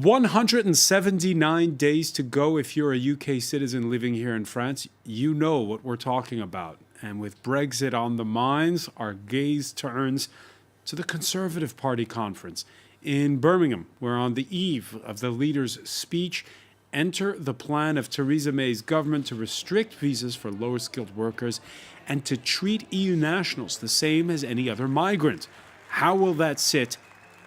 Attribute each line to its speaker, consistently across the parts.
Speaker 1: 179 days to go if you're a UK citizen living here in France. You know what we're talking about. And with Brexit on the minds, our gaze turns to the Conservative Party conference in Birmingham, where on the eve of the leader's speech, enter the plan of Theresa May's government to restrict visas for lower-skilled workers and to treat EU nationals the same as any other migrant. How will that sit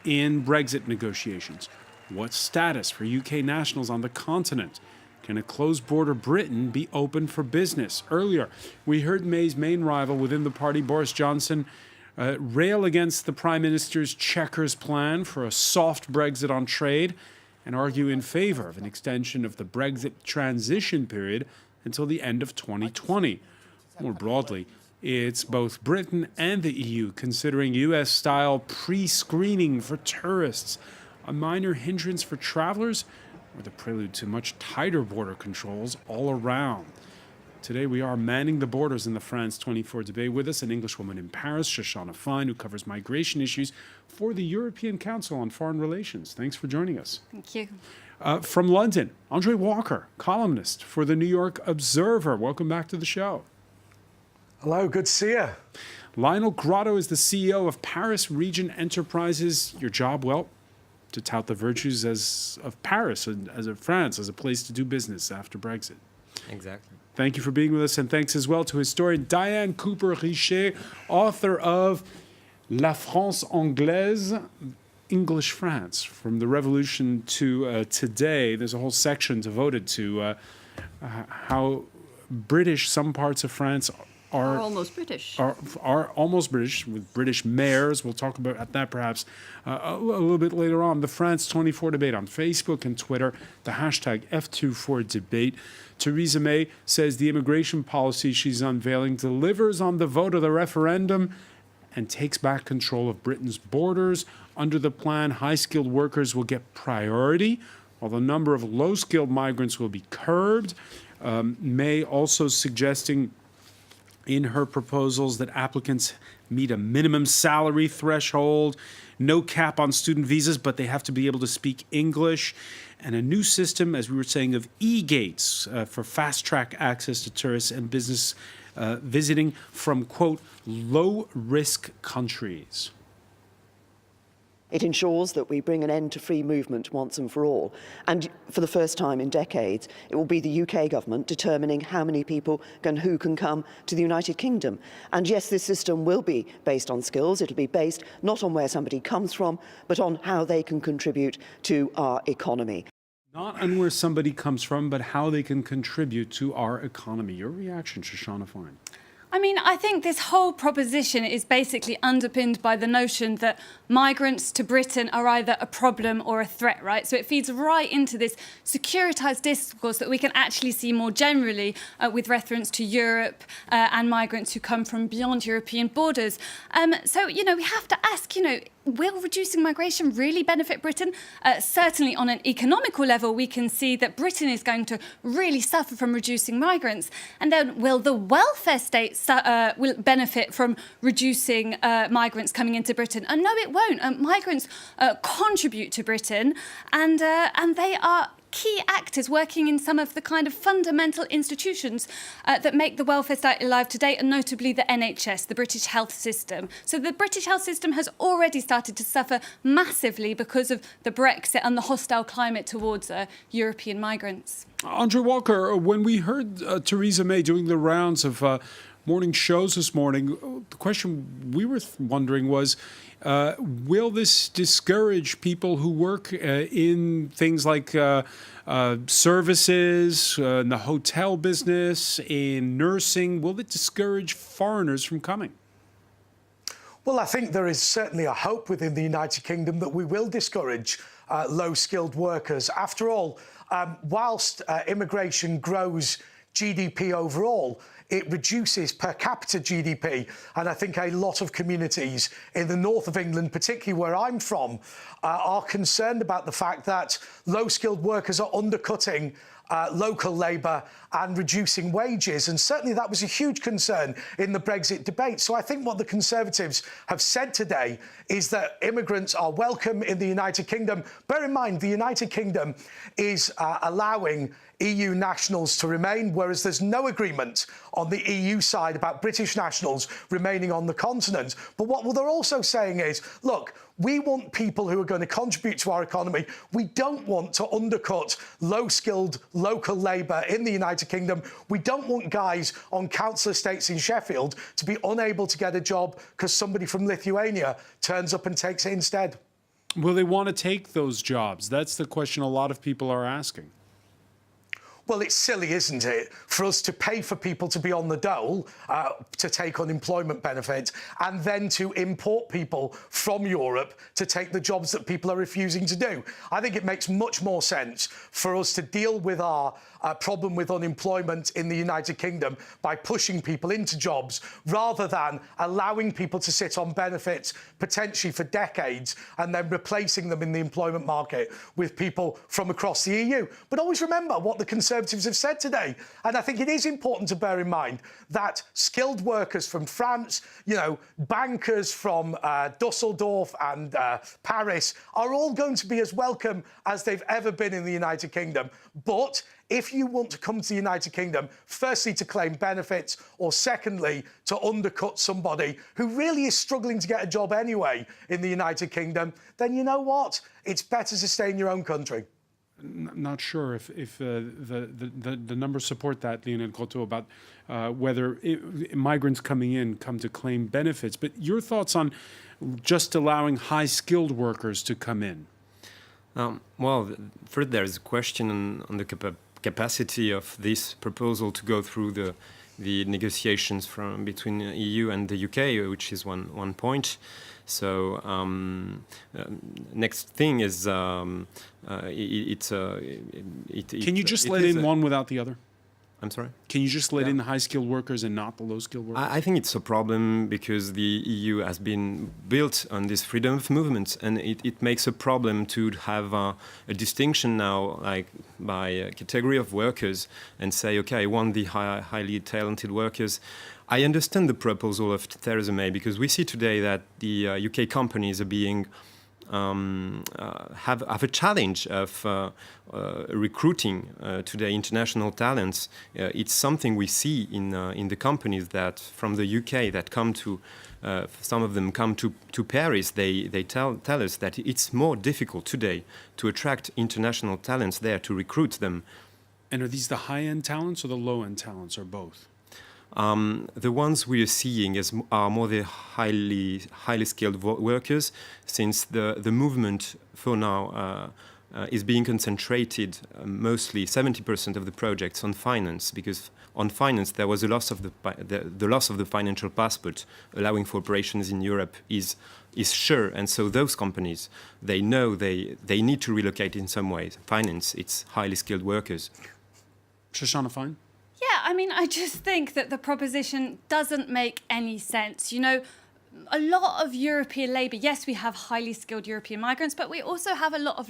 Speaker 1: in Brexit negotiations? What status for UK nationals on the continent? Can a closed border Britain be open for business? Earlier, we heard May's main rival within the party, Boris Johnson, rail against the Prime Minister's Chequers plan for a soft Brexit on trade and argue in favour of an extension of the Brexit transition period until the end of 2020. More broadly, it's both Britain and the EU considering US-style pre-screening for tourists, a minor hindrance for travellers, or the prelude to much tighter border controls all around. Today we are manning the borders in the France 24 debate. With us, an Englishwoman in Paris, Shoshana Fine, who covers migration issues for the European Council on Foreign Relations. Thanks for joining us.
Speaker 2: Thank you.
Speaker 1: From London, Andre Walker, columnist for the New York Observer. Welcome back to the show.
Speaker 3: Hello, good to see you.
Speaker 1: Lionel Grotto is the CEO of Paris Region Enterprises. Your job, well, to tout the virtues of Paris and as of France as a place to do business after Brexit.
Speaker 4: Exactly.
Speaker 1: Thank you for being with us, and thanks as well to historian Diane Cooper-Richet, author of La France Anglaise, English France, from the Revolution to today. There's a whole section devoted to how British some parts of France are
Speaker 2: almost British.
Speaker 1: Are almost British, with British mayors. We'll talk about that perhaps a little bit later on. The France 24 debate on Facebook and Twitter, the hashtag F24debate. Theresa May says the immigration policy she's unveiling delivers on the vote of the referendum and takes back control of Britain's borders. Under the plan, high-skilled workers will get priority, while the number of low-skilled migrants will be curbed. May also suggesting in her proposals that applicants meet a minimum salary threshold, no cap on student visas, but they have to be able to speak English, and a new system, as we were saying, of e-gates for fast-track access to tourists and business visiting from, quote, low-risk countries.
Speaker 5: It ensures that we bring an end to free movement once and for all. And for the first time in decades, it will be the UK government determining how many people and who can come to the United Kingdom. And yes, this system will be based on skills. It'll be based not on where somebody comes from, but on how they can contribute to our economy.
Speaker 1: Not on where somebody comes from, but how they can contribute to our economy. Your reaction, Shoshana Fine?
Speaker 2: I mean, I think this whole proposition is basically underpinned by the notion that migrants to Britain are either a problem or a threat, right? So it feeds right into this securitized discourse that we can actually see more generally with reference to Europe and migrants who come from beyond European borders. So, we have to ask, will reducing migration really benefit Britain? Certainly on an economical level, we can see that Britain is going to really suffer from reducing migrants. And then will the welfare state will benefit from reducing migrants coming into Britain? And no, it won't. Migrants contribute to Britain, and they are key actors working in some of the kind of fundamental institutions that make the welfare state alive today, and notably the NHS, the British health system. So the British health system has already started to suffer massively because of the Brexit and the hostile climate towards European migrants.
Speaker 1: Andre Walker, when we heard Theresa May doing the rounds of morning shows this morning, the question we were wondering was, will this discourage people who work in things like services, in the hotel business, in nursing? Will it discourage foreigners from coming?
Speaker 3: Well, I think there is certainly a hope within the United Kingdom that we will discourage low-skilled workers. After all, whilst immigration grows GDP overall, it reduces per capita GDP. And I think a lot of communities in the north of England, particularly where I'm from, are concerned about the fact that low-skilled workers are undercutting local labour and reducing wages. And certainly that was a huge concern in the Brexit debate. So I think what the Conservatives have said today is that immigrants are welcome in the United Kingdom. Bear in mind, the United Kingdom is allowing EU nationals to remain, whereas there's no agreement on the EU side about British nationals remaining on the continent. But what they're also saying is, look, we want people who are going to contribute to our economy. We don't want to undercut low-skilled local labour in the United Kingdom. We don't want guys on council estates in Sheffield to be unable to get a job because somebody from Lithuania turns up and takes it instead.
Speaker 1: Will they want to take those jobs? That's the question a lot of people are asking.
Speaker 3: Well, it's silly, isn't it, for us to pay for people to be on the dole, to take unemployment benefits, and then to import people from Europe to take the jobs that people are refusing to do. I think it makes much more sense for us to deal with our problem with unemployment in the United Kingdom by pushing people into jobs rather than allowing people to sit on benefits potentially for decades and then replacing them in the employment market with people from across the EU. But always remember what the Conservatives have said today. And I think it is important to bear in mind that skilled workers from France, you know, bankers from Dusseldorf and Paris are all going to be as welcome as they've ever been in the United Kingdom. But if you want to come to the United Kingdom, firstly, to claim benefits, or secondly, to undercut somebody who really is struggling to get a job anyway in the United Kingdom, then you know what? It's better to stay in your own country.
Speaker 1: Not sure if the numbers support that, Lionel Grotto, about whether migrants coming in come to claim benefits. But your thoughts on just allowing high-skilled workers to come in?
Speaker 4: Well, first there is a question on the capacity of this proposal to go through the negotiations between the EU and the UK, which is one point. So next thing is
Speaker 1: Can you just let in one without the other?
Speaker 4: I'm sorry?
Speaker 1: Can you just let in the high-skilled workers and not the low-skilled workers?
Speaker 4: I think it's a problem because the EU has been built on this freedom of movement, and it makes a problem to have a distinction now, like by a category of workers, and say, okay, I want the highly talented workers. I understand the proposal of Theresa May because we see today that the UK companies are being have a challenge of recruiting today international talents. It's something we see in the companies that from the UK that come to some of them come to Paris. They tell us that it's more difficult today to attract international talents there, to recruit them.
Speaker 1: And are these the high-end talents or the low-end talents, or both?
Speaker 4: The ones we are seeing are more the highly skilled workers, since the movement for now is being concentrated mostly 70% of the projects on finance, because on finance there was a loss of the loss of the financial passport, allowing for operations in Europe is sure, and so those companies, they know they need to relocate in some way. Finance, it's highly skilled workers.
Speaker 1: Shoshana Fine?
Speaker 2: Yeah, I mean, I just think that the proposition doesn't make any sense. You know, a lot of European labour, yes, we have highly skilled European migrants, but we also have a lot of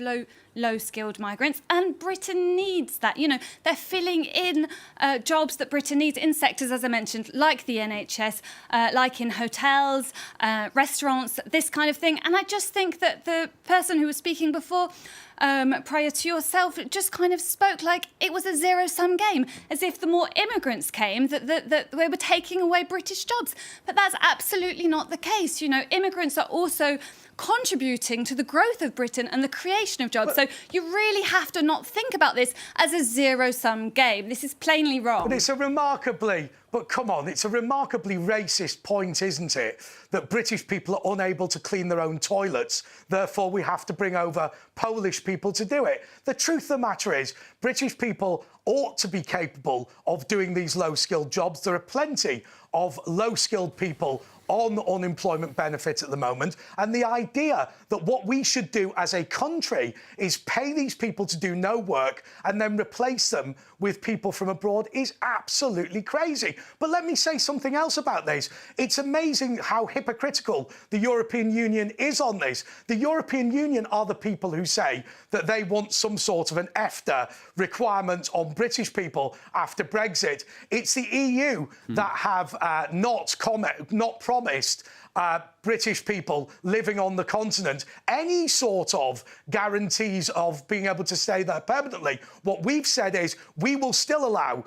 Speaker 2: low-skilled migrants, and Britain needs that. You know, they're filling in jobs that Britain needs in sectors, as I mentioned, like the NHS, like in hotels, restaurants, this kind of thing. And I just think that the person who was speaking before, prior to yourself, just kind of spoke like it was a zero-sum game, as if the more immigrants came, that we were taking away British jobs. But that's absolutely not the case. You know, immigrants are also contributing to the growth of Britain and the creation of jobs. So you really have to not think about this as a zero-sum game. This is plainly wrong.
Speaker 3: But it's a remarkably racist point, isn't it? That British people are unable to clean their own toilets. Therefore, we have to bring over Polish people to do it. The truth of the matter is, British people ought to be capable of doing these low-skilled jobs. There are plenty of low-skilled people on unemployment benefits at the moment. And the idea that what we should do as a country is pay these people to do no work and then replace them with people from abroad is absolutely crazy. But let me say something else about this. It's amazing how hypocritical the European Union is on this. The European Union are the people who say that they want some sort of an EFTA requirement on British people after Brexit. It's the EU that have not promised British people living on the continent any sort of guarantees of being able to stay there permanently. What we've said is we will still allow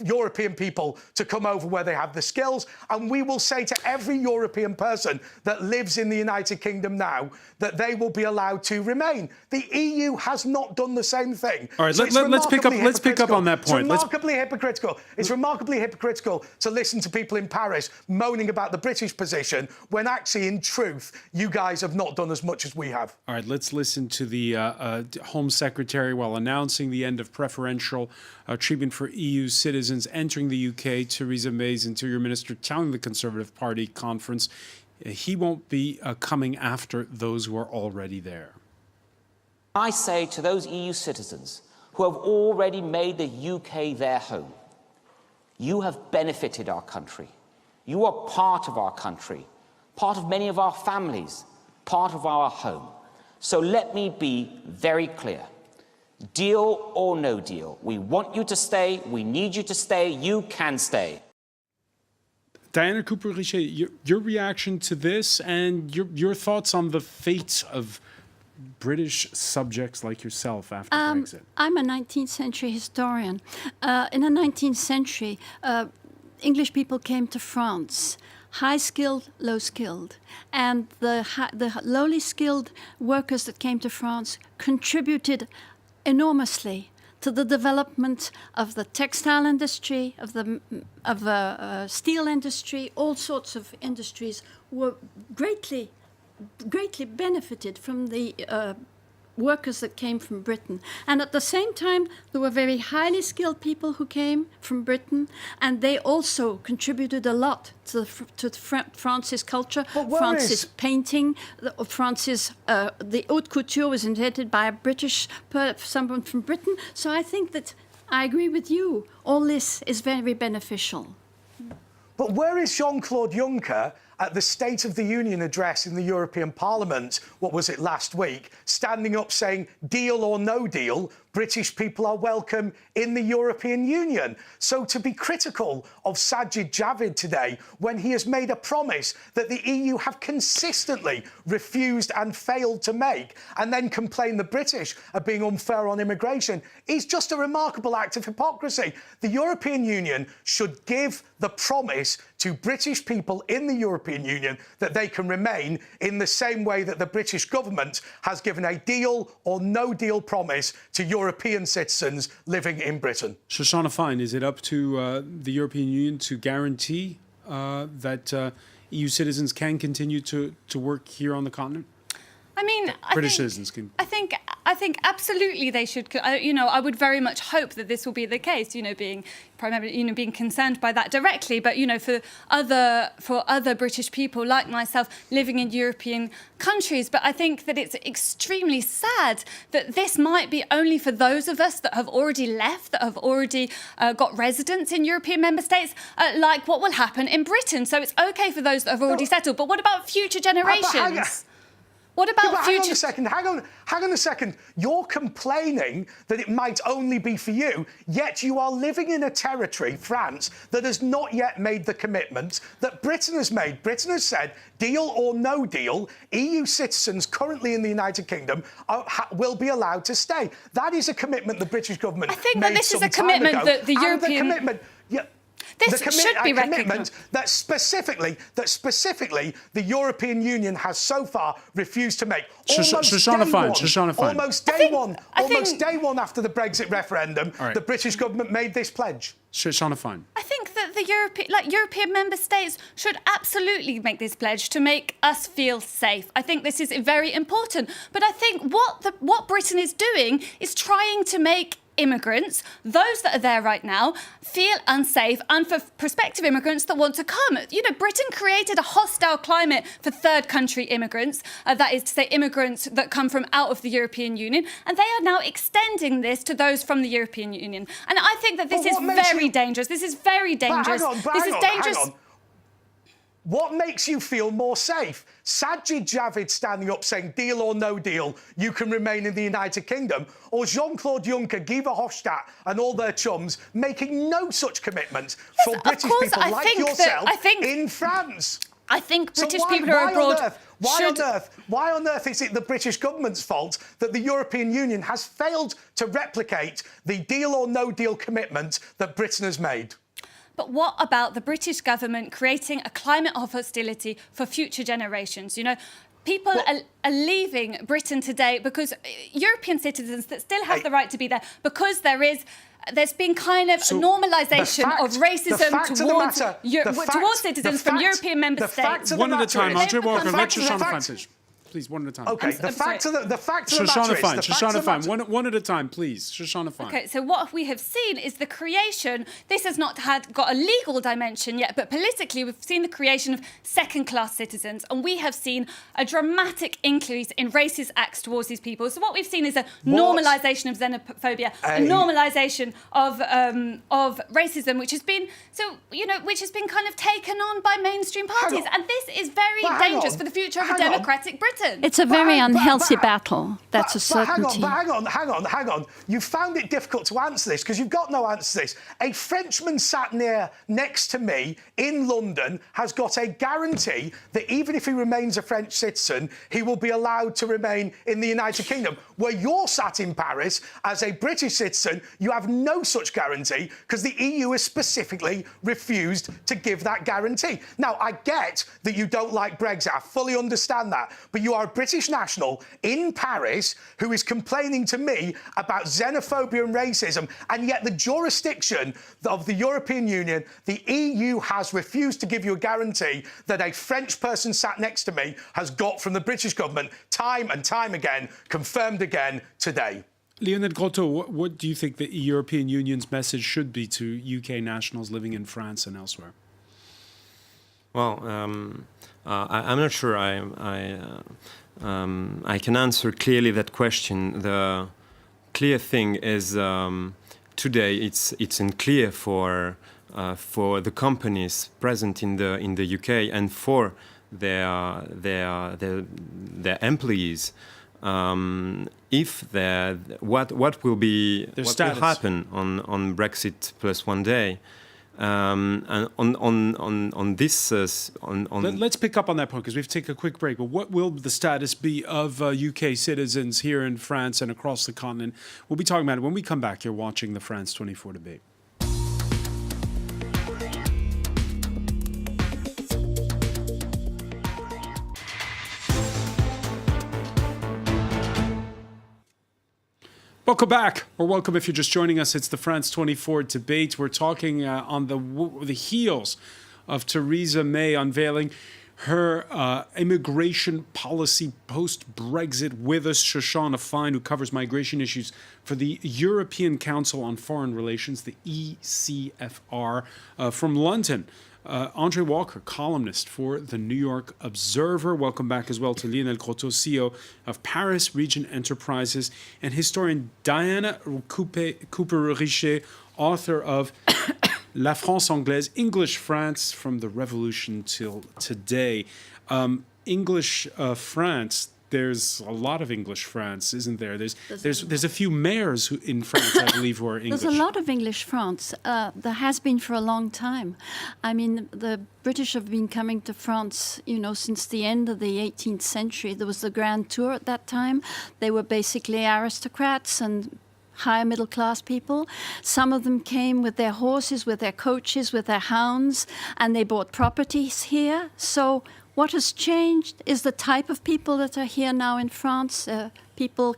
Speaker 3: European people to come over where they have the skills, and we will say to every European person that lives in the United Kingdom now that they will be allowed to remain. The EU has not done the same thing.
Speaker 1: All right,
Speaker 3: So
Speaker 1: let's pick up on that point.
Speaker 3: It's remarkably hypocritical to listen to people in Paris moaning about the British position when actually, in truth, you guys have not done as much as we have.
Speaker 1: All right, let's listen to the Home Secretary while announcing the end of preferential treatment for EU citizens entering the UK. Theresa May's Interior Minister telling the Conservative Party conference he won't be coming after those who are already there.
Speaker 6: I say to those EU citizens who have already made the UK their home, you have benefited our country. You are part of our country, part of many of our families, part of our home. So let me be very clear. Deal or no deal. We want you to stay. We need you to stay. You can stay.
Speaker 1: Diana Cooper-Richer, your reaction to this and your thoughts on the fate of British subjects like yourself after Brexit?
Speaker 7: I'm a 19th century historian. In the 19th century, English people came to France, high-skilled, low-skilled. And the lowly skilled workers that came to France contributed enormously to the development of the textile industry, of the steel industry. All sorts of industries were greatly benefited from the workers that came from Britain. And at the same time, there were very highly skilled people who came from Britain, and they also contributed a lot to France's culture, France's painting, France's the haute couture was invented by a someone from Britain. So I think that I agree with you. All this is very beneficial.
Speaker 3: But where is Jean-Claude Juncker at the State of the Union address in the European Parliament, what was it, last week, standing up saying, deal or no deal, British people are welcome in the European Union? So to be critical of Sajid Javid today, when he has made a promise that the EU have consistently refused and failed to make, and then complain the British are being unfair on immigration, is just a remarkable act of hypocrisy. The European Union should give the promise to British people in the European Union that they can remain in the same way that the British government has given a deal or no deal promise to European citizens living in Britain.
Speaker 1: Shoshana Fine, is it up to the European Union to guarantee that EU citizens can continue to work here on the continent?
Speaker 2: I mean,
Speaker 1: British citizens can.
Speaker 2: I think absolutely they should. I would very much hope that this will be the case. Primarily, being concerned by that directly, but for other British people like myself living in European countries. But I think that it's extremely sad that this might be only for those of us that have already left, that have already got residence in European member states, like what will happen in Britain. So it's okay for those that have already settled. But what about future generations? What about future...
Speaker 3: Hang on a second. You're complaining that it might only be for you, yet you are living in a territory, France, that has not yet made the commitment that Britain has made. Britain has said, deal or no deal, EU citizens currently in the United Kingdom will be allowed to stay. That is a commitment the British government made.
Speaker 2: I think that this is a commitment that the European... This should be
Speaker 3: commitment that specifically the European Union has so far refused to make. Almost day one after the Brexit referendum, the British government made this pledge.
Speaker 1: Shoshana Fine.
Speaker 2: I think that the European member states should absolutely make this pledge to make us feel safe. I think this is very important. But I think what Britain is doing is trying to make immigrants, those that are there right now, feel unsafe, and for prospective immigrants that want to come. You know, Britain created a hostile climate for third country immigrants, that is to say immigrants that come from out of the European Union, and they are now extending this to those from the European Union. And I think that this is very dangerous. This is very dangerous. This is dangerous.
Speaker 3: Hang on. What makes you feel more safe? Sajid Javid standing up saying, deal or no deal, you can remain in the United Kingdom? Or Jean-Claude Juncker, Guy Verhofstadt and all their chums making no such commitment for British people like yourself in France?
Speaker 2: I think British people who are abroad
Speaker 3: Why on earth is it the British government's fault that the European Union has failed to replicate the deal or no deal commitment that Britain has made?
Speaker 2: But what about the British government creating a climate of hostility for future generations? You know, people are leaving Britain today because European citizens that still have the right to be there, because there's been kind of a normalisation of racism towards citizens from European member states.
Speaker 1: One at a time, Andre Walker, let Shoshana finish. Please, one at a time.
Speaker 3: Okay, the fact of the matter is...
Speaker 1: Shoshana Fine, one at a time, please. Shoshana Fine.
Speaker 2: Okay, so what we have seen is the creation, this has not got a legal dimension yet, but politically we've seen the creation of second-class citizens, and we have seen a dramatic increase in racist acts towards these people. So what we've seen is a normalisation of xenophobia, a normalisation of racism, which has been kind of taken on by mainstream parties, and this is very dangerous for the future of a democratic Britain.
Speaker 7: It's a very unhealthy battle. That's a certainty.
Speaker 3: Hang on. You found it difficult to answer this because you've got no answer to this. A Frenchman sat next to me in London has got a guarantee that even if he remains a French citizen, he will be allowed to remain in the United Kingdom. Where you're sat in Paris as a British citizen, you have no such guarantee because the EU has specifically refused to give that guarantee. Now, I get that you don't like Brexit. I fully understand that. But you are a British national in Paris who is complaining to me about xenophobia and racism, and yet the jurisdiction of the European Union, the EU, has refused to give you a guarantee that a French person sat next to me has got from the British government time and time again, confirmed again today.
Speaker 1: Lionel Grotto, what do you think the European Union's message should be to UK nationals living in France and elsewhere?
Speaker 4: Well, I'm not sure I can answer clearly that question. The clear thing is today it's unclear for the companies present in the UK and for their employees if what will happen on Brexit plus one day. And on this,
Speaker 1: let's pick up on that point because we have to take a quick break. But what will the status be of UK citizens here in France and across the continent? We'll be talking about it when we come back. You're watching the France 24 debate. Welcome back, or welcome if you're just joining us. It's the France 24 debate. We're talking on the heels of Theresa May unveiling her immigration policy post-Brexit. With us, Shoshana Fine, who covers migration issues for the European Council on Foreign Relations, the ECFR, from London. Andre Walker, columnist for the New York Observer. Welcome back as well to Lionel Grotto, CEO of Paris Region Enterprises, and historian Diana Cooper-Richet, author of La France Anglaise, English France from the Revolution till today. English France. There's a lot of English France, isn't there? There's a few mayors in France, I believe, who are English.
Speaker 7: There's a lot of English France. There has been for a long time. I mean, the British have been coming to France, since the end of the 18th century. There was the Grand Tour at that time. They were basically aristocrats and higher middle class people. Some of them came with their horses, with their coaches, with their hounds, and they bought properties here. So what has changed is the type of people that are here now in France. People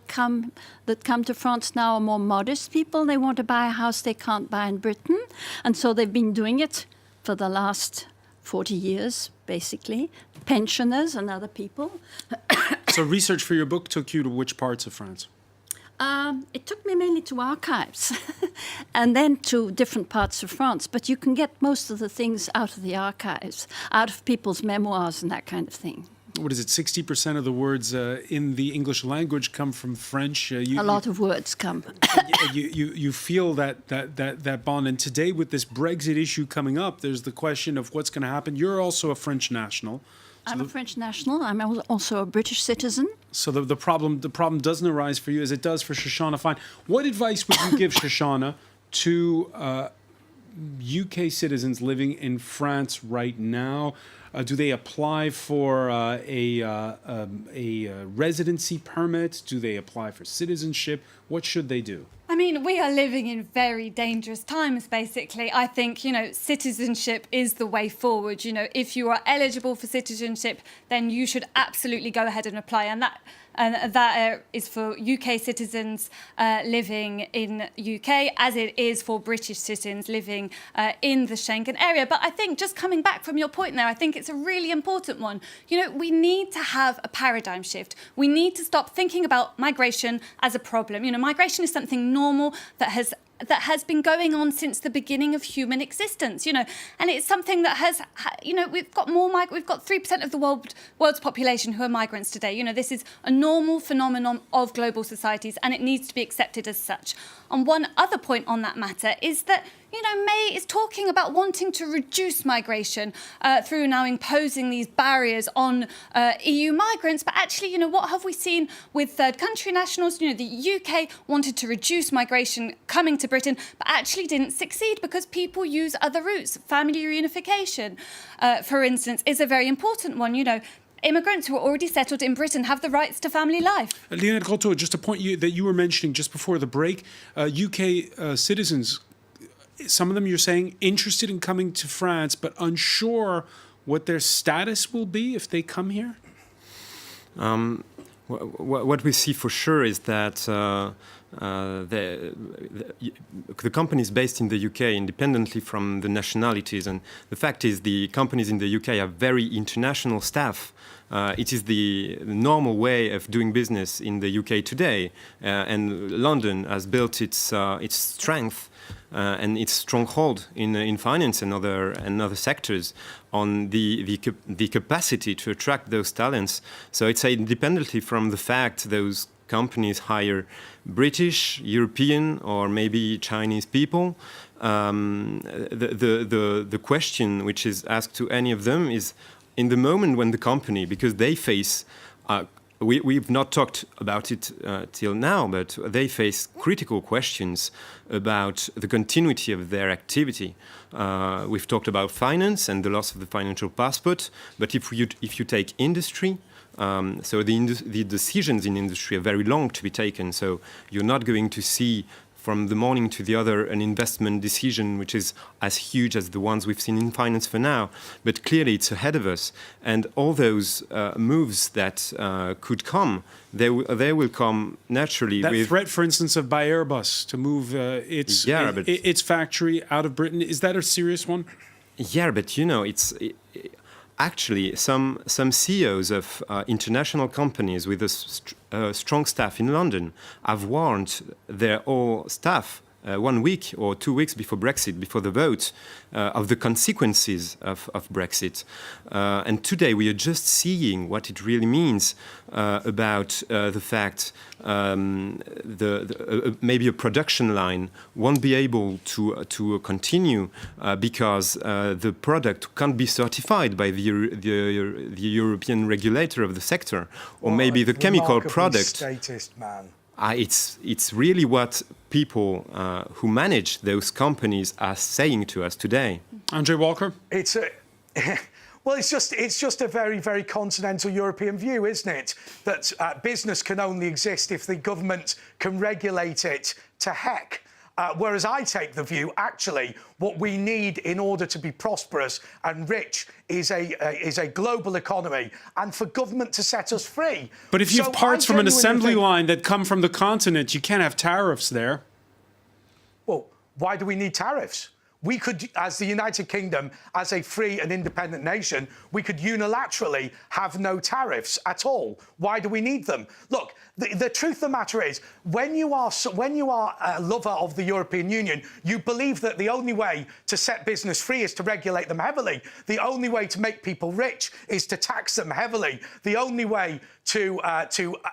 Speaker 7: that come to France now are more modest people. They want to buy a house they can't buy in Britain. And so they've been doing it for the last 40 years, basically. Pensioners and other people.
Speaker 1: So research for your book took you to which parts of France?
Speaker 7: It took me mainly to archives and then to different parts of France. But you can get most of the things out of the archives, out of people's memoirs and that kind of thing.
Speaker 1: What is it? 60% of the words in the English language come from French.
Speaker 7: A lot of words come.
Speaker 1: You feel that bond. And today, with this Brexit issue coming up, there's the question of what's going to happen. You're also a French national.
Speaker 7: I'm a French national. I'm also a British citizen.
Speaker 1: So the problem doesn't arise for you as it does for Shoshana Fine. What advice would you give, Shoshana, to UK citizens living in France right now? Do they apply for a residency permit? Do they apply for citizenship? What should they do?
Speaker 2: I mean, we are living in very dangerous times, basically. I think, citizenship is the way forward. If you are eligible for citizenship, then you should absolutely go ahead and apply. And that is for UK citizens living in UK, as it is for British citizens living in the Schengen area. But I think, just coming back from your point there, I think it's a really important one. We need to have a paradigm shift. We need to stop thinking about migration as a problem. Migration is something normal that has been going on since the beginning of human existence, and it's something that has, we've got 3% of the world's population who are migrants today. This is a normal phenomenon of global societies, and it needs to be accepted as such. And one other point on that matter is that, May is talking about wanting to reduce migration through now imposing these barriers on EU migrants. But actually, what have we seen with third country nationals? The UK wanted to reduce migration coming to Britain, but actually didn't succeed because people use other routes. Family reunification, for instance, is a very important one. Immigrants who are already settled in Britain have the rights to family life.
Speaker 1: Lionel Grotto, just a point that you were mentioning just before the break, UK citizens, some of them you're saying interested in coming to France, but unsure what their status will be if they come here?
Speaker 4: What we see for sure is that the companies based in the UK, independently from the nationalities, and the fact is the companies in the UK have very international staff. It is the normal way of doing business in the UK today, and London has built its strength and its stronghold in finance and other sectors on the capacity to attract those talents. So it's independently from the fact those companies hire British, European, or maybe Chinese people. The question which is asked to any of them is, in the moment when the company, because they face, we've not talked about it till now, but they face critical questions about the continuity of their activity. We've talked about finance and the loss of the financial passport, but if you take industry, so the decisions in industry are very long to be taken. So you're not going to see from the morning to the other an investment decision which is as huge as the ones we've seen in finance for now. But clearly it's ahead of us. And all those moves that could come, they will come naturally.
Speaker 1: That threat, for instance, of by Airbus to move its factory out of Britain, is that a serious one?
Speaker 4: Yeah, but it's... Actually, some CEOs of international companies with a strong staff in London have warned their whole staff 1 week or 2 weeks before Brexit, before the vote, of the consequences of Brexit. And today we are just seeing what it really means about the fact maybe a production line won't be able to continue because the product can't be certified by the European regulator of the sector, or maybe the chemical product.
Speaker 3: Statist man.
Speaker 4: It's really what people who manage those companies are saying to us today.
Speaker 1: Andre Walker?
Speaker 3: It's just a very, very continental European view, isn't it? That business can only exist if the government can regulate it to heck. Whereas I take the view, actually, what we need in order to be prosperous and rich is a global economy, and for government to set us free.
Speaker 1: But if you have parts from an assembly line that come from the continent, you can't have tariffs there.
Speaker 3: Well, why do we need tariffs? We could, as the United Kingdom, as a free and independent nation, we could unilaterally have no tariffs at all. Why do we need them? Look, The truth of the matter is, when you are a lover of the European Union, you believe that the only way to set business free is to regulate them heavily. The only way to make people rich is to tax them heavily. The only way to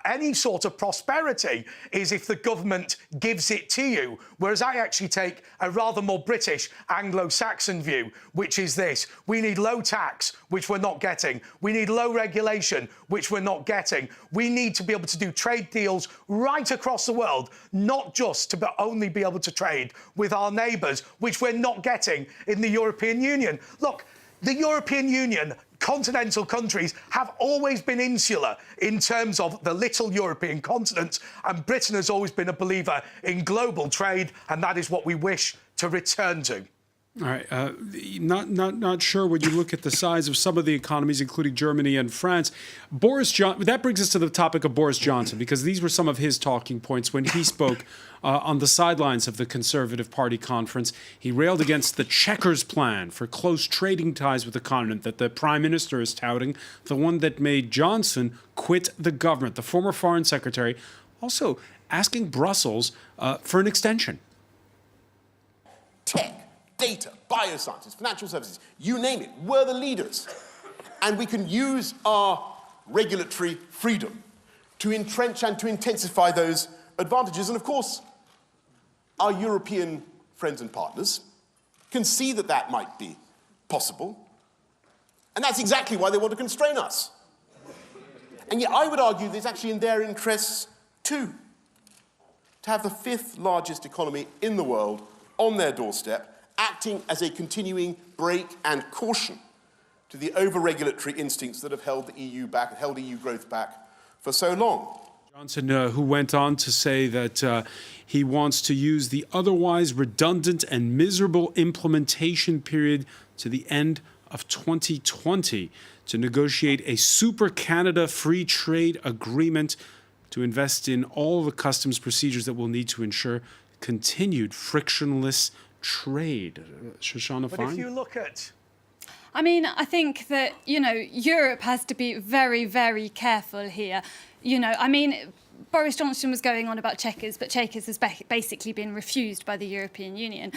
Speaker 3: any sort of prosperity is if the government gives it to you. Whereas I actually take a rather more British Anglo-Saxon view, which is this: we need low tax, which we're not getting. We need low regulation, which we're not getting. We need to be able to do trade deals right across the world, not just to only be able to trade with our neighbours, which we're not getting in the European Union. Look, the European Union, continental countries, have always been insular in terms of the little European continent, and Britain has always been a believer in global trade, and that is what we wish to return to.
Speaker 1: All right. Not sure when you look at the size of some of the economies, including Germany and France. That brings us to the topic of Boris Johnson, because these were some of his talking points when he spoke on the sidelines of the Conservative Party conference. He railed against the Chequers plan for close trading ties with the continent that the Prime Minister is touting, the one that made Johnson quit the government. The former Foreign Secretary also asking Brussels for an extension.
Speaker 8: Tech, data, biosciences, financial services, you name it, we're the leaders. And we can use our regulatory freedom to entrench and to intensify those advantages. And of course, our European friends and partners can see that that might be possible. And that's exactly why they want to constrain us. And yet I would argue that it's actually in their interests too, to have the 5th largest economy in the world on their doorstep, acting as a continuing brake and caution to the over-regulatory instincts that have held the EU back and held EU growth back for so long.
Speaker 1: Johnson, who went on to say that he wants to use the otherwise redundant and miserable implementation period to the end of 2020 to negotiate a super Canada free trade agreement to invest in all the customs procedures that will need to ensure continued frictionless trade. Shoshana
Speaker 3: But
Speaker 1: Fine?
Speaker 3: if you look at...
Speaker 2: I mean, I think that, Europe has to be very, very careful here. I mean, Boris Johnson was going on about Chequers, but Chequers has basically been refused by the European Union.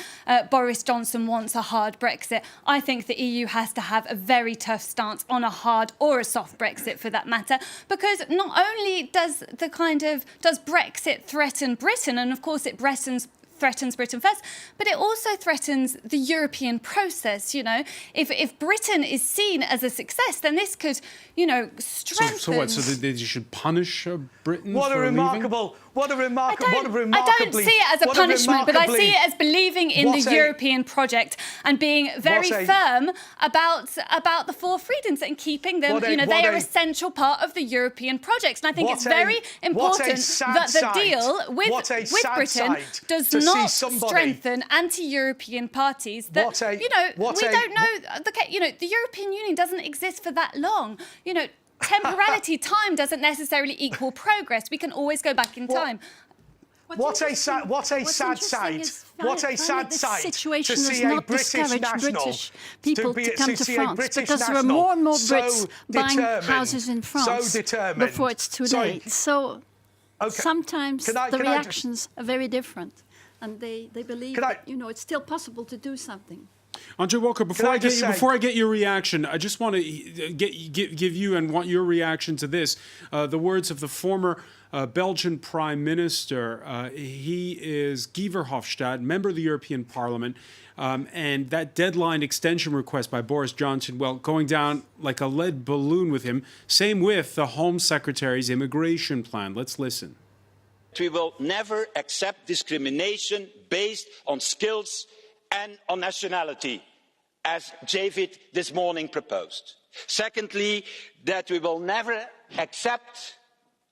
Speaker 2: Boris Johnson wants a hard Brexit. I think the EU has to have a very tough stance on a hard or a soft Brexit, for that matter, because not only does Brexit threaten Britain, and of course it threatens Britain first, but it also threatens the European process. If Britain is seen as a success, then this could, strengthen.
Speaker 1: So what? So they should punish Britain
Speaker 3: What a
Speaker 1: for
Speaker 3: remarkable,
Speaker 1: leaving?
Speaker 3: what a remarkable,
Speaker 2: I don't see it as a punishment, but I see it as believing in the European project and being very firm about the 4 freedoms and keeping them. They are essential part of the European project, and I think it's very important that the deal with Britain does not strengthen anti-European parties. That we don't know. The European Union doesn't exist for that long. Temporality, time doesn't necessarily equal progress. We can always go back in time.
Speaker 3: What a sad sight
Speaker 7: situation
Speaker 3: to see
Speaker 7: does
Speaker 3: a
Speaker 7: not
Speaker 3: British
Speaker 7: discourage
Speaker 3: national
Speaker 7: British people to come to
Speaker 3: see a
Speaker 7: France,
Speaker 3: British
Speaker 7: because there are
Speaker 3: national
Speaker 7: more and more
Speaker 3: so
Speaker 7: Brits buying
Speaker 3: determined,
Speaker 7: houses in France
Speaker 3: so determined.
Speaker 7: before it's too late. So sometimes the
Speaker 3: can I
Speaker 7: reactions are very different, and they believe that, it's still possible to do something.
Speaker 1: Andre Walker, before I get your reaction, I just want to give you and want your reaction to this. The words of the former Belgian Prime Minister. He is Guy Verhofstadt, member of the European Parliament, and that deadline extension request by Boris Johnson, well, going down like a lead balloon with him. Same with the Home Secretary's immigration plan. Let's listen.
Speaker 9: We will never accept discrimination based on skills and on nationality, as David this morning proposed. Secondly, that we will never accept,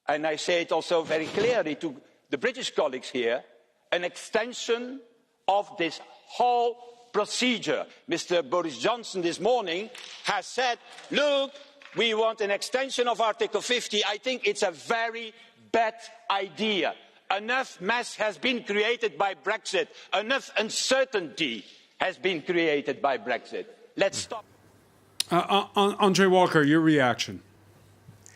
Speaker 9: and I say it also very clearly to the British colleagues here, an extension of this whole procedure. Mr. Boris Johnson this morning has said, look, we want an extension of Article 50. I think it's a very bad idea. Enough mess has been created by Brexit. Enough uncertainty has been created by Brexit. Let's stop.
Speaker 1: Andre Walker, your reaction.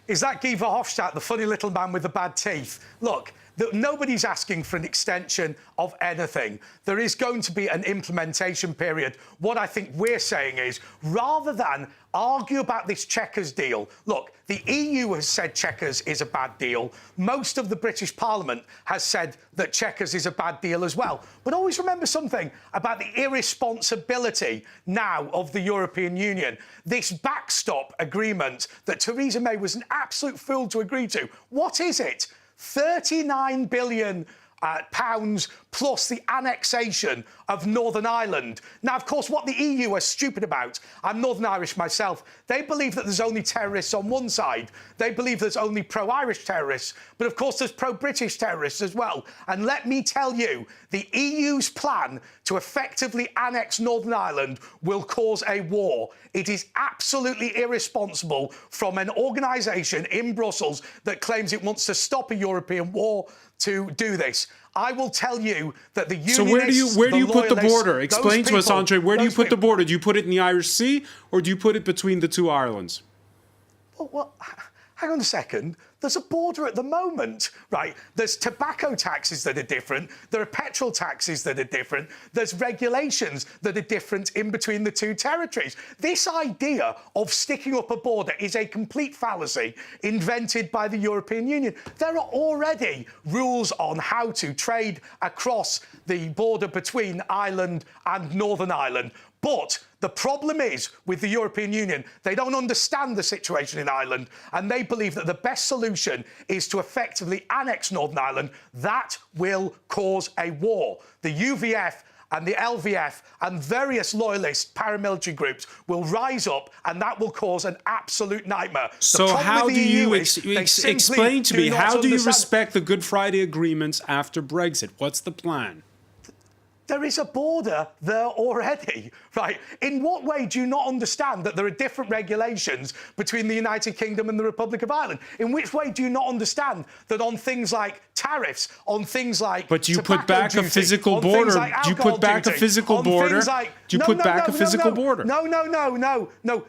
Speaker 3: Is that Guy Verhofstadt, the funny little man with the bad teeth? Look, nobody's asking for an extension of anything. There is going to be an implementation period. What I think we're saying is, rather than argue about this Chequers deal, look, the EU has said Chequers is a bad deal. Most of the British Parliament has said that Chequers is a bad deal as well. But always remember something about the irresponsibility now of the European Union. This backstop agreement that Theresa May was an absolute fool to agree to. What is it? £39 billion pounds plus the annexation of Northern Ireland. Now, of course, what the EU are stupid about, I'm Northern Irish myself, they believe that there's only terrorists on one side. They believe there's only pro-Irish terrorists. But, of course, there's pro-British terrorists as well. And let me tell you, the EU's plan to effectively annex Northern Ireland will cause a war. It is absolutely irresponsible from an organisation in Brussels that claims it wants to stop a European war to do this. I will tell you that the unionists,
Speaker 1: so where do you put the border? Explain to us, Andre. Where do you put the border? Do you put it in the Irish Sea, or do you put it between the two Irelands?
Speaker 3: Well, hang on a second. There's a border at the moment, right? There's tobacco taxes that are different. There are petrol taxes that are different. There's regulations that are different in between the two territories. This idea of sticking up a border is a complete fallacy invented by the European Union. There are already rules on how to trade across the border between Ireland and Northern Ireland. But the problem is, with the European Union, they don't understand the situation in Ireland, and they believe that the best solution is to effectively annex Northern Ireland. That will cause a war. The UVF and the LVF and various loyalist paramilitary groups will rise up, and that will cause an absolute nightmare.
Speaker 1: So how do you explain to me, how do you respect the Good Friday agreements after Brexit? What's the plan?
Speaker 3: There is a border there already, right? In what way do you not understand that there are different regulations between the United Kingdom and the Republic of Ireland? In which way do you not understand that on things like tariffs, on things like
Speaker 1: But do you put back a physical border? Do you put back a physical border? Do you put back a physical border?
Speaker 3: No.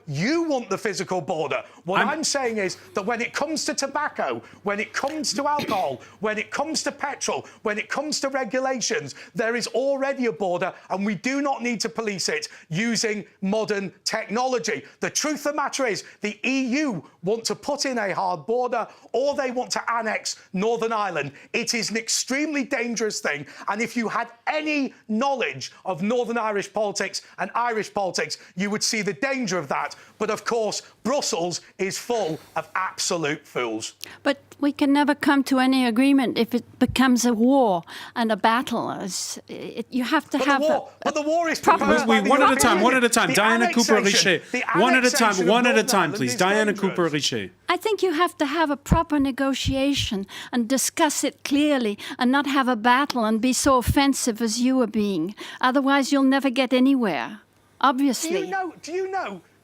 Speaker 3: You want the physical border. What I'm saying is that when it comes to tobacco, when it comes to alcohol, when it comes to petrol, when it comes to regulations, there is already a border, and we do not need to police it using modern technology. The truth of the matter is the EU want to put in a hard border, or they want to annex Northern Ireland. It is an extremely dangerous thing, and if you had any knowledge of Northern Irish politics and Irish politics, you would see the danger of that. But of course, Brussels is full of absolute fools.
Speaker 7: But we can never come to any agreement if it becomes a war and a battle. You have to have
Speaker 3: but the war is
Speaker 7: proper.
Speaker 1: One at a time. Diana Cooper-Richet. One at a time, please. Diana Cooper-Richet.
Speaker 7: I think you have to have a proper negotiation and discuss it clearly and not have a battle and be so offensive as you are being. Otherwise, you'll never get anywhere, obviously.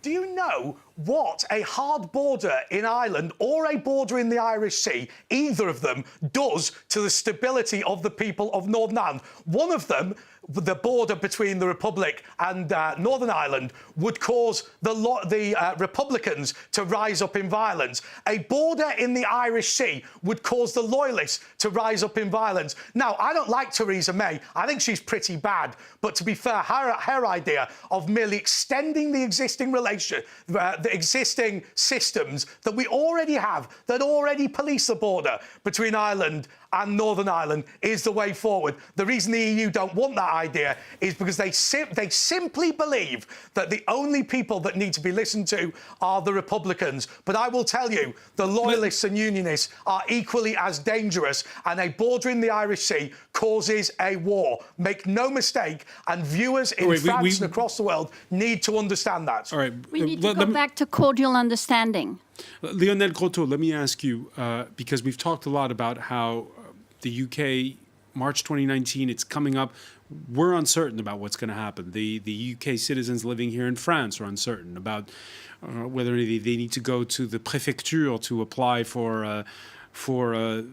Speaker 3: Do you know what a hard border in Ireland or a border in the Irish Sea, either of them, does to the stability of the people of Northern Ireland? One of them, the border between the Republic and Northern Ireland, would cause the Republicans to rise up in violence. A border in the Irish Sea would cause the Loyalists to rise up in violence. Now, I don't like Theresa May. I think she's pretty bad. But to be fair, her idea of merely extending the existing the existing systems that we already have, that already police the border between Ireland and Northern Ireland, is the way forward. The reason the EU don't want that idea is because they simply believe that the only people that need to be listened to are the Republicans. But I will tell you, the Loyalists and Unionists are equally as dangerous, and a border in the Irish Sea causes a war. Make no mistake, and viewers in France and across the world need to understand that.
Speaker 1: All right.
Speaker 7: We need to go back to cordial understanding.
Speaker 1: Lionel Grotto, let me ask you, because we've talked a lot about how the UK, March 2019, it's coming up. We're uncertain about what's going to happen. The UK citizens living here in France are uncertain about whether they need to go to the préfecture to apply for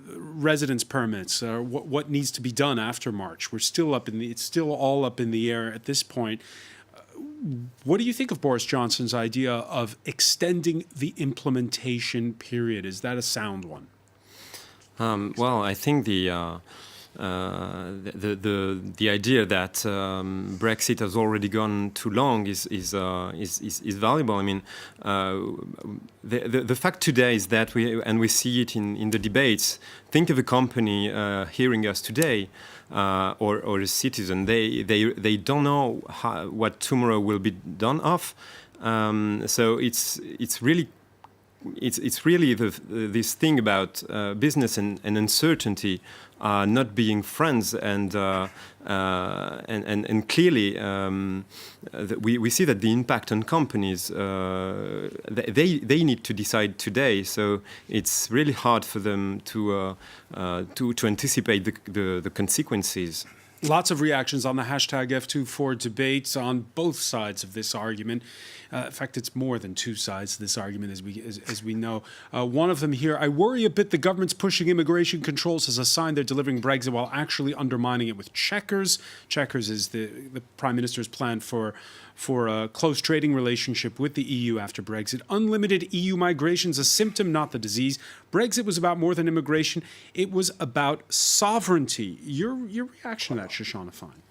Speaker 1: residence permits. What needs to be done after March? We're still it's still all up in the air at this point. What do you think of Boris Johnson's idea of extending the implementation period? Is that a sound one?
Speaker 4: Well, I think the idea that Brexit has already gone too long is valuable. I mean, the fact today is that we see it in the debates. Think of a company hearing us today, or a citizen. They don't know what tomorrow will be done of. So it's really this thing about business and uncertainty not being friends, and clearly we see that the impact on companies, they need to decide today. So it's really hard for them to anticipate the consequences.
Speaker 1: Lots of reactions on the hashtag F24 debates on both sides of this argument. In fact, it's more than two sides to this argument, as we know. One of them here: I worry a bit the government's pushing immigration controls as a sign they're delivering Brexit while actually undermining it with Chequers. Chequers is the Prime Minister's plan for a close trading relationship with the EU after Brexit. Unlimited EU migration is a symptom, not the disease. Brexit was about more than immigration. It was about sovereignty. Your reaction to that, Shoshana Fine?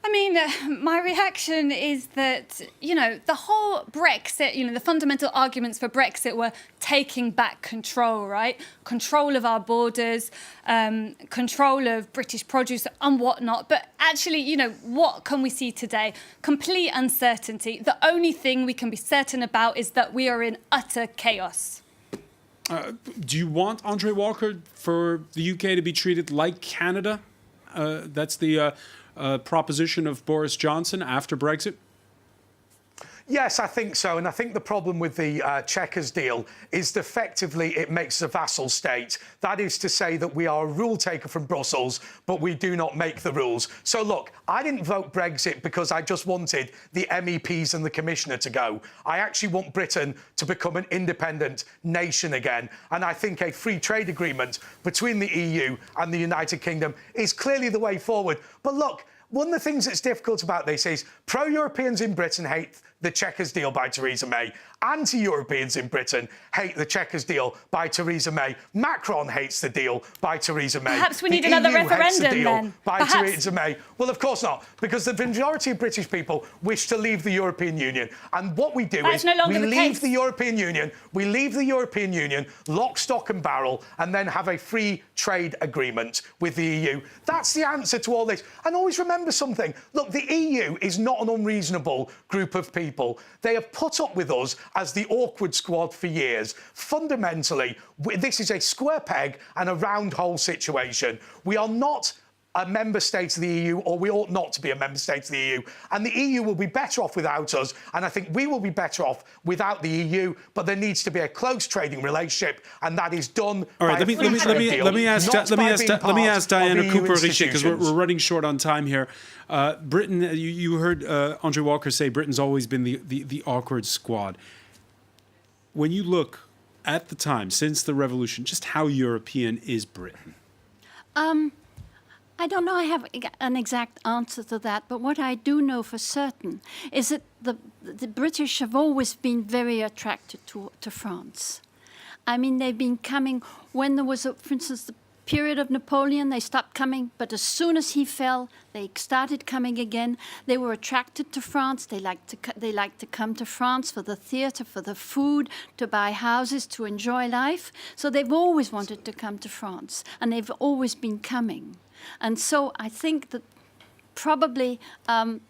Speaker 2: I mean, my reaction is that, the whole Brexit, the fundamental arguments for Brexit were taking back control, right? Control of our borders, control of British produce and whatnot. But actually, what can we see today? Complete uncertainty. The only thing we can be certain about is that we are in utter chaos.
Speaker 1: Do you want, Andre Walker, for the UK to be treated like Canada? That's the proposition of Boris Johnson after Brexit?
Speaker 3: Yes, I think so. And I think the problem with the Chequers deal is that effectively it makes us a vassal state. That is to say that we are a rule taker from Brussels, but we do not make the rules. So look, I didn't vote Brexit because I just wanted the MEPs and the Commissioner to go. I actually want Britain to become an independent nation again. And I think a free trade agreement between the EU and the United Kingdom is clearly the way forward. But look, one of the things that's difficult about this is pro-Europeans in Britain hate the Chequers deal by Theresa May. Anti-Europeans in Britain hate the Chequers deal by Theresa May. Macron hates the deal by Theresa May.
Speaker 2: Perhaps we need another referendum then.
Speaker 3: By Theresa May. Well, of course not, because the majority of British people wish to leave the European Union. And what we do is we leave the European Union, lock, stock and barrel, and then have a free trade agreement with the EU. That's the answer to all this. And always remember something. Look, the EU is not an unreasonable group of people. They have put up with us as the awkward squad for years. Fundamentally, this is a square peg and a round hole situation. We are not a member state of the EU, or we ought not to be a member state of the EU. And the EU will be better off without us, and I think we will be better off without the EU, but there needs to be a close trading relationship, and that is done
Speaker 1: All right, let me ask Diana Cooper-Richet, because we're running short on time here. Britain, you heard Andre Walker say Britain's always been the awkward squad. When you look at the time, since the revolution, just how European is Britain?
Speaker 7: I don't know I have an exact answer to that, but what I do know for certain is that the British have always been very attracted to France. I mean, they've been coming when there was, for instance, the period of Napoleon, they stopped coming, but as soon as he fell, they started coming again. They were attracted to France. They liked to come to France for the theatre, for the food, to buy houses, to enjoy life. So they've always wanted to come to France, and they've always been coming. And so I think that probably,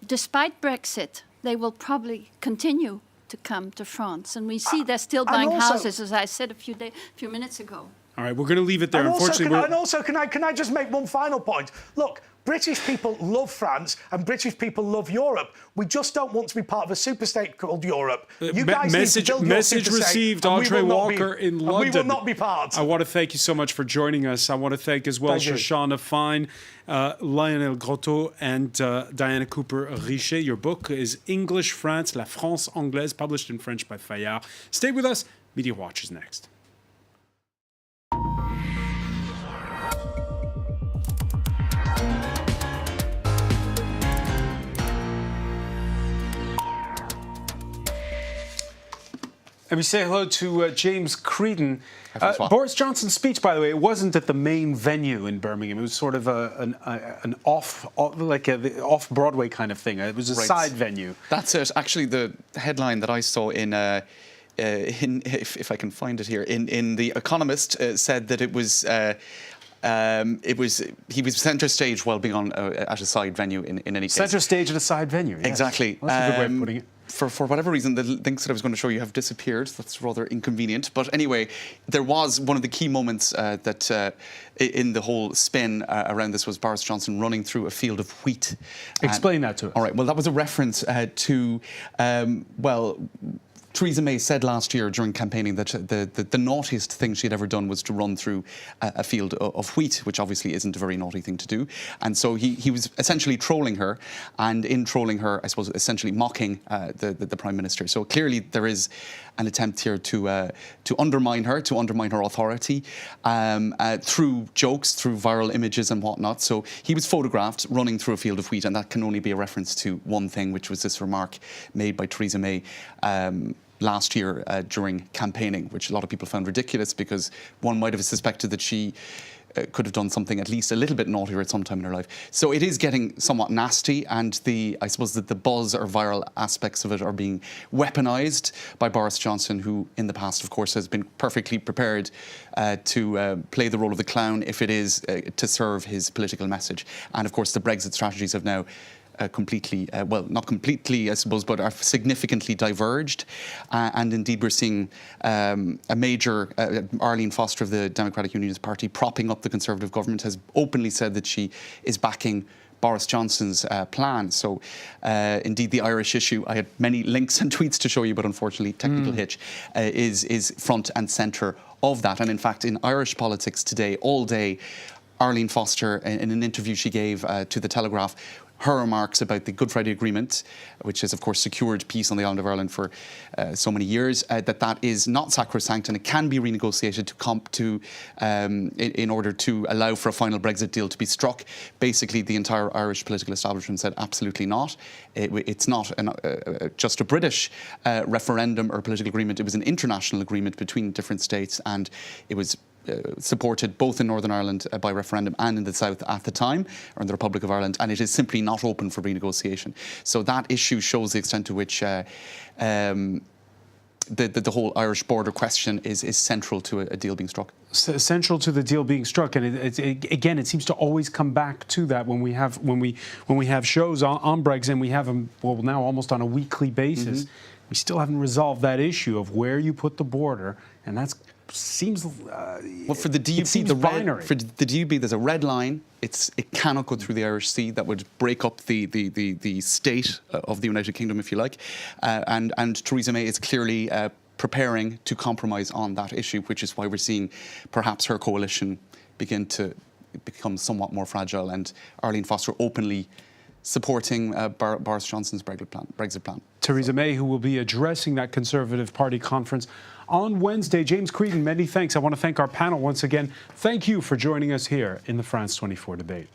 Speaker 7: despite Brexit, they will probably continue to come to France. And we see they're still buying houses, as I said a few minutes ago.
Speaker 1: All right, we're going to leave it there.
Speaker 3: And
Speaker 1: Unfortunately,
Speaker 3: can I just make one final point? Look, British people love France and British people love Europe. We just don't want to be part of a superstate called Europe. You guys need to build your superstate,
Speaker 1: received, Andre Walker in London.
Speaker 3: We will not be part.
Speaker 1: I want to thank you so much for joining us. I want to thank as well Shoshana Fine, Lionel Grotto, and Diana Cooper-Richet. Your book is English France, La France Anglaise, published in French by Fayard. Stay with us. Media Watch is next. Let me say hello to James Creedon.
Speaker 10: Hi, Francois.
Speaker 1: Boris Johnson's speech, by the way, it wasn't at the main venue in Birmingham. It was sort of an off-Broadway kind of thing. It was a side venue.
Speaker 10: That's it. Actually, the headline that I saw in if I can find it here, in The Economist said that it was he was centre stage while being on at a side venue in any case.
Speaker 1: Centre stage at a side venue. Yes.
Speaker 10: Exactly.
Speaker 1: Well, that's a good way of putting it.
Speaker 10: For whatever reason, the links that I was going to show you have disappeared. That's rather inconvenient. But anyway, there was one of the key moments that in the whole spin around this was Boris Johnson running through a field of wheat.
Speaker 1: Explain that to us.
Speaker 10: All right. Well, that was a reference to Theresa May said last year during campaigning that the naughtiest thing she'd ever done was to run through a field of wheat, which obviously isn't a very naughty thing to do. And so he was essentially trolling her, and in trolling her, I suppose, essentially mocking the Prime Minister. So clearly there is an attempt here to undermine her authority through jokes, through viral images and whatnot. So he was photographed running through a field of wheat, and that can only be a reference to one thing, which was this remark made by Theresa May last year during campaigning, which a lot of people found ridiculous because one might have suspected that she could have done something at least a little bit naughtier at some time in her life. So it is getting somewhat nasty, and I suppose that the buzz or viral aspects of it are being weaponised by Boris Johnson, who in the past, of course, has been perfectly prepared to play the role of the clown if it is to serve his political message. And of course, the Brexit strategies have now completely, well, not completely, I suppose, but are significantly diverged. And indeed, we're seeing a major, Arlene Foster of the Democratic Unionist Party, propping up the Conservative government, has openly said that she is backing Boris Johnson's plan. So indeed, the Irish issue, I had many links and tweets to show you, but unfortunately, technical hitch, is front and centre of that. And in fact, in Irish politics today, all day, Arlene Foster, in an interview she gave to The Telegraph, her remarks about the Good Friday Agreement, which has, of course, secured peace on the island of Ireland for so many years, that is not sacrosanct and it can be renegotiated in order to allow for a final Brexit deal to be struck. Basically, the entire Irish political establishment said absolutely not. It's not just a British referendum or political agreement. It was an international agreement between different states, and it was supported both in Northern Ireland by referendum and in the South at the time, or in the Republic of Ireland, and it is simply not open for renegotiation. So that issue shows the extent to which the whole Irish border question is central to a deal being struck.
Speaker 1: Central to the deal being struck, and again, it seems to always come back to that when we have shows on Brexit, and we have them now almost on a weekly basis. We still haven't resolved that issue of where you put the border, and that's seems
Speaker 10: well for the DUP.
Speaker 1: For
Speaker 10: the DUP, there's a red line. It cannot go through the Irish Sea. That would break up the state of the United Kingdom, if you like. And Theresa May is clearly preparing to compromise on that issue, which is why we're seeing perhaps her coalition begin to become somewhat more fragile, and Arlene Foster openly supporting Boris Johnson's Brexit plan.
Speaker 1: Theresa May, who will be addressing that Conservative Party conference on Wednesday. James Creedon, many thanks. I want to thank our panel once again. Thank you for joining us here in the France 24 debate.